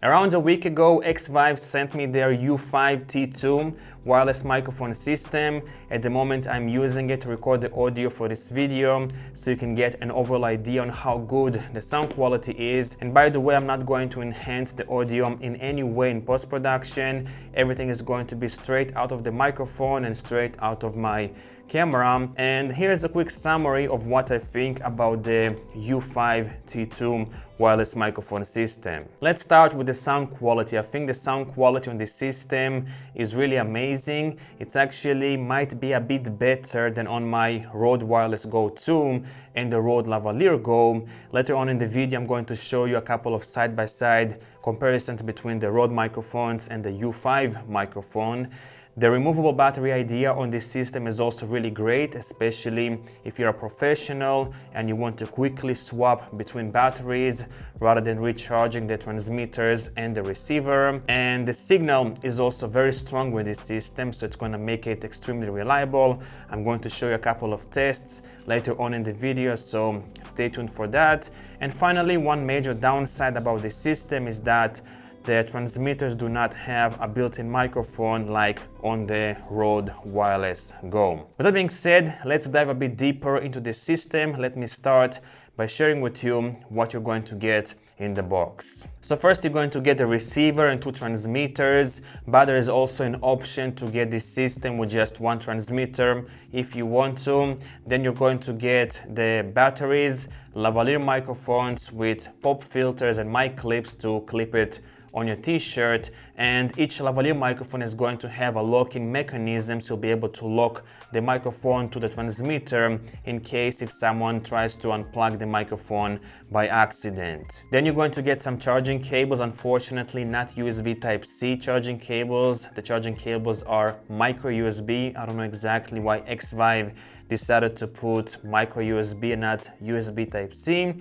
Around a week ago, XVIVE sent me their U5T2 wireless microphone system. At the moment, I'm using it to record the audio for this video, so you can get an overall idea on how good the sound quality is. And by the way, I'm not going to enhance the audio in any way in post-production. Everything is going to be straight out of the microphone and straight out of my camera. And here's a quick summary of what I think about the U5T2 wireless microphone system. Let's start with the sound quality. I think the sound quality on this system is really amazing. It's actually might be a bit better than on my Rode Wireless Go 2 and the Rode Lavalier Go. Later on in the video, I'm going to show you a couple of side-by-side comparisons between the Rode microphones and the U5 microphone. The removable battery idea on this system is also really great, especially if you're a professional and you want to quickly swap between batteries rather than recharging the transmitters and the receiver. And the signal is also very strong with this system, so it's going to make it extremely reliable. I'm going to show you a couple of tests later on in the video, so stay tuned for that. And finally, one major downside about this system is that the transmitters do not have a built-in microphone like on the Rode Wireless Go. With that being said, let's dive a bit deeper into the system. Let me start by sharing with you what you're going to get in the box. So first, you're going to get a receiver and two transmitters, but there is also an option to get this system with just one transmitter if you want to. Then you're going to get the batteries, lavalier microphones with pop filters and mic clips to clip it on your t-shirt, and each lavalier microphone is going to have a locking mechanism, so you'll be able to lock the microphone to the transmitter in case if someone tries to unplug the microphone by accident. Then you're going to get some charging cables, unfortunately not USB Type-C charging cables. The charging cables are micro USB. I don't know exactly why XVIVE decided to put micro USB and not USB Type-C.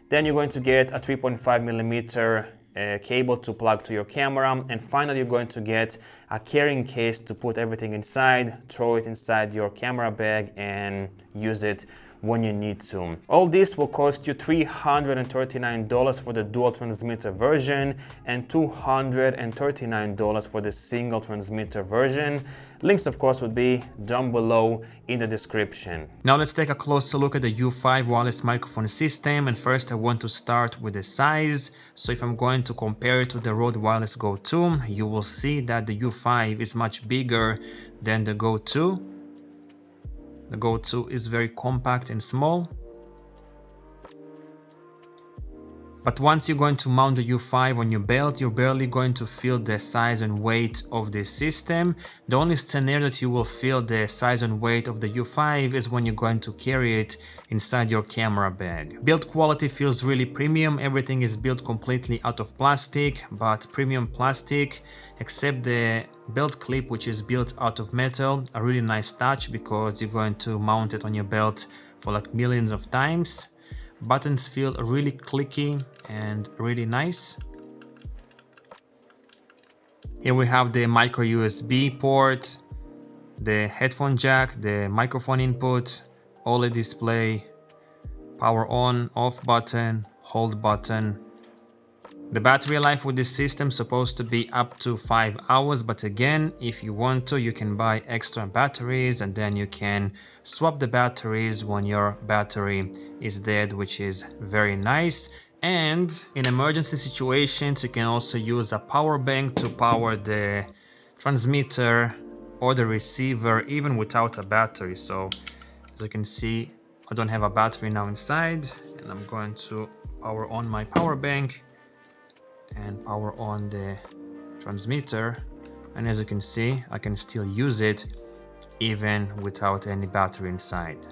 Then you're going to get a 3.5mm cable to plug to your camera, and finally you're going to get a carrying case to put everything inside, throw it inside your camera bag and use it when you need to. All this will cost you $339 for the dual transmitter version and $239 for the single transmitter version. Links, of course, would be down below in the description. Now let's take a closer look at the U5 wireless microphone system, and first I want to start with the size. So if I'm going to compare it to the Rode Wireless Go 2, you will see that the U5 is much bigger than the Go 2. The Go 2 is very compact and small. But once you're going to mount the U5 on your belt, you're barely going to feel the size and weight of this system. The only scenario that you will feel the size and weight of the U5 is when you're going to carry it inside your camera bag. Build quality feels really premium. Everything is built completely out of plastic, but premium plastic, except the belt clip, which is built out of metal. A really nice touch because you're going to mount it on your belt for like millions of times. Buttons feel really clicky and really nice. Here we have the micro USB port, the headphone jack, the microphone input, OLED display, power on, off button, hold button. The battery life with this system is supposed to be up to 5 hours, but again, if you want to, you can buy extra batteries and then you can swap the batteries when your battery is dead, which is very nice. And in emergency situations, you can also use a power bank to power the transmitter or the receiver even without a battery. So as you can see, I don't have a battery now inside, and I'm going to power on my power bank and power on the transmitter, and as you can see, I can still use it even without any battery inside.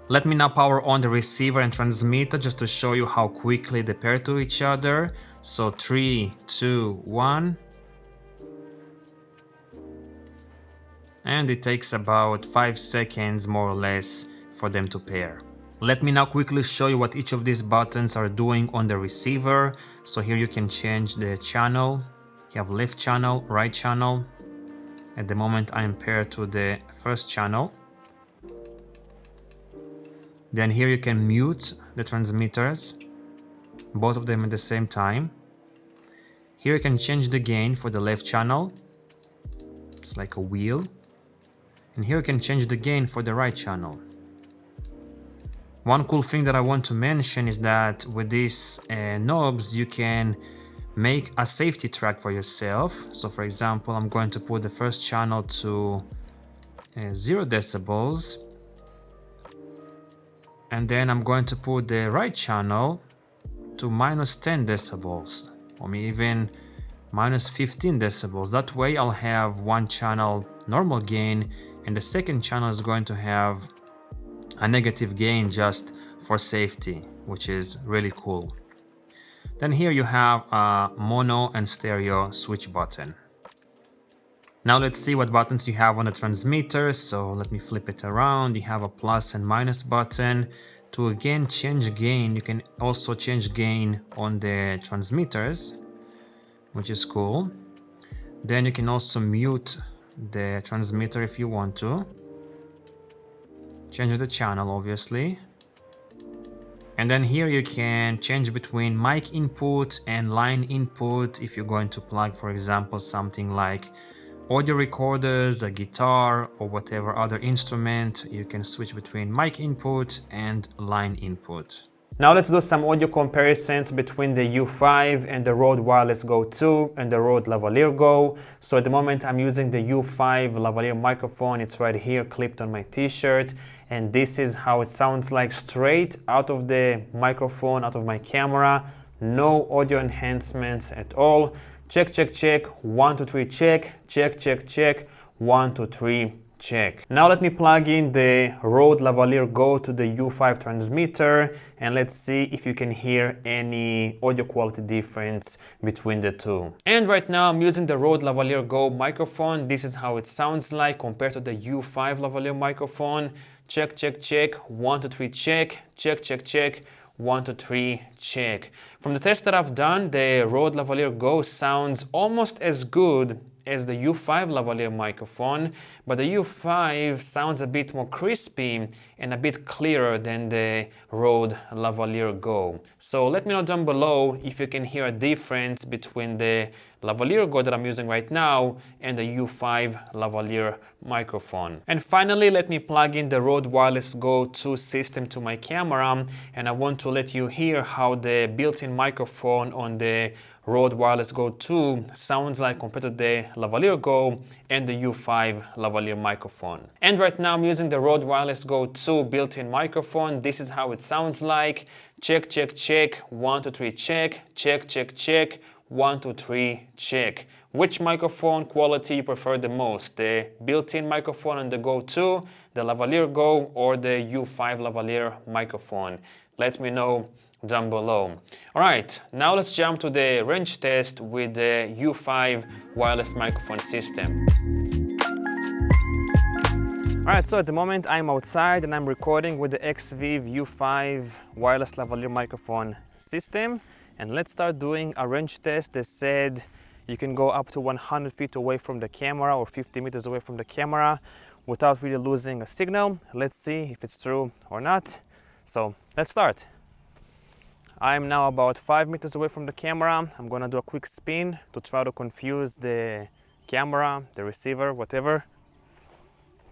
Let me now power on the receiver and transmitter just to show you how quickly they pair to each other. So 3, 2, 1, and it takes about 5 seconds more or less for them to pair. Let me now quickly show you what each of these buttons are doing on the receiver. So here you can change the channel. You have left channel, right channel. At the moment I am paired to the first channel. Then here you can mute the transmitters, both of them at the same time. Here you can change the gain for the left channel. It's like a wheel. And here you can change the gain for the right channel. One cool thing that I want to mention is that with these knobs you can make a safety track for yourself. So for example, I'm going to put the first channel to 0 decibels, and then I'm going to put the right channel to -10 decibels, or maybe even -15 decibels. That way I'll have one channel normal gain and the second channel is going to have a negative gain just for safety, which is really cool. Then here you have a mono and stereo switch button. Now let's see what buttons you have on the transmitter. So let me flip it around. You have a plus and minus button. To again change gain, you can also change gain on the transmitters, which is cool. Then you can also mute the transmitter if you want to. Change the channel, obviously. And then here you can change between mic input and line input. If you're going to plug, for example, something like audio recorders, a guitar, or whatever other instrument, you can switch between mic input and line input. Now let's do some audio comparisons between the U5 and the Rode Wireless Go 2 and the Rode Lavalier Go. So at the moment I'm using the U5 lavalier microphone. It's right here clipped on my t-shirt, and this is how it sounds like straight out of the microphone, out of my camera. No audio enhancements at all. Check, check, check, 1, 2, 3, check, check, check, check, 1, 2, 3, check. Now let me plug in the Rode Lavalier Go to the U5 transmitter and let's see if you can hear any audio quality difference between the two. And right now I'm using the Rode Lavalier Go microphone. This is how it sounds like compared to the U5 lavalier microphone. Check, check, check, 1, 2, 3, check, check, check, check, 1, 2, 3, check. From the test that I've done, the Rode Lavalier Go sounds almost as good as the U5 lavalier microphone, but the U5 sounds a bit more crispy and a bit clearer than the Rode Lavalier Go. So let me know down below if you can hear a difference between the lavalier Go that I'm using right now and the U5 lavalier microphone. And finally, let me plug in the Rode Wireless Go 2 system to my camera, and I want to let you hear how the built-in microphone on the Rode Wireless Go 2 sounds like compared to the Lavalier Go and the U5 lavalier microphone. And right now I'm using the Rode Wireless Go 2 built-in microphone. This is how it sounds like. Check, check, check, 1, 2, 3, check, check, check, check, 1, 2, 3, check. Which microphone quality you prefer the most? The built-in microphone on the Go 2, the Lavalier Go, or the U5 lavalier microphone? Let me know down below. Alright, now let's jump to the range test with the U5 wireless microphone system. Alright, so at the moment I'm outside and I'm recording with the XVIVE U5 wireless lavalier microphone system. And let's start doing a range test that said you can go up to 100 feet away from the camera or 50 meters away from the camera without really losing a signal. Let's see if it's true or not. So let's start. I'm now about 5 meters away from the camera. I'm gonna do a quick spin to try to confuse the camera, the receiver, whatever.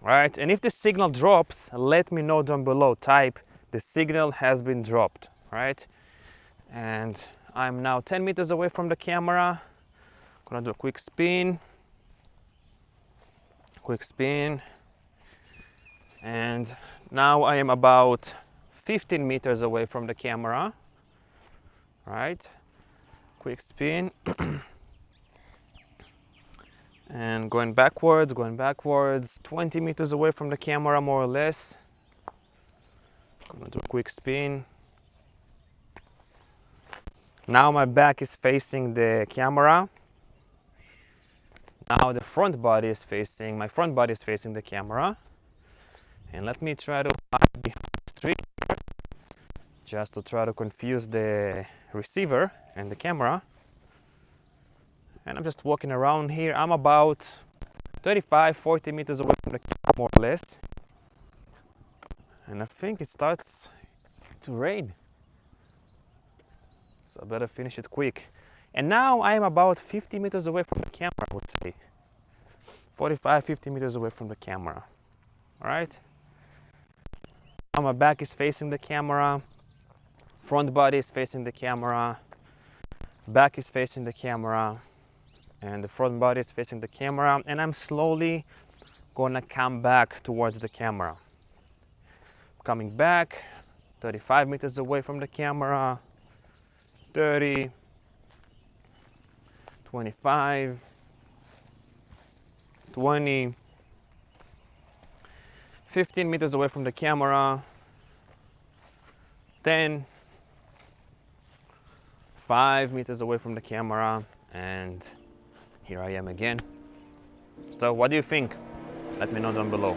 Right, and if the signal drops, let me know down below. Type the signal has been dropped, right? And I'm now 10 meters away from the camera. Gonna do a quick spin. And now I am about 15 meters away from the camera. Right, quick spin. And going backwards, 20 meters away from the camera, more or less. Gonna do a quick spin. Now my back is facing the camera. Now the front body is facing, my front body is facing the camera. And let me try to hide behind the tree here, just to try to confuse the receiver and the camera. And I'm just walking around here. I'm about 35-40 meters away from the camera, more or less. And I think it starts to rain. So I better finish it quick. And now I am about 50 meters away from the camera, I would say. 45, 50 meters away from the camera. All right? Now my back is facing the camera. Front body is facing the camera. Back is facing the camera. And the front body is facing the camera. And I'm slowly gonna come back towards the camera. Coming back, 35 meters away from the camera. 30, 25, 20, 15 meters away from the camera, 10, 5 meters away from the camera, and here I am again. So what do you think? Let me know down below.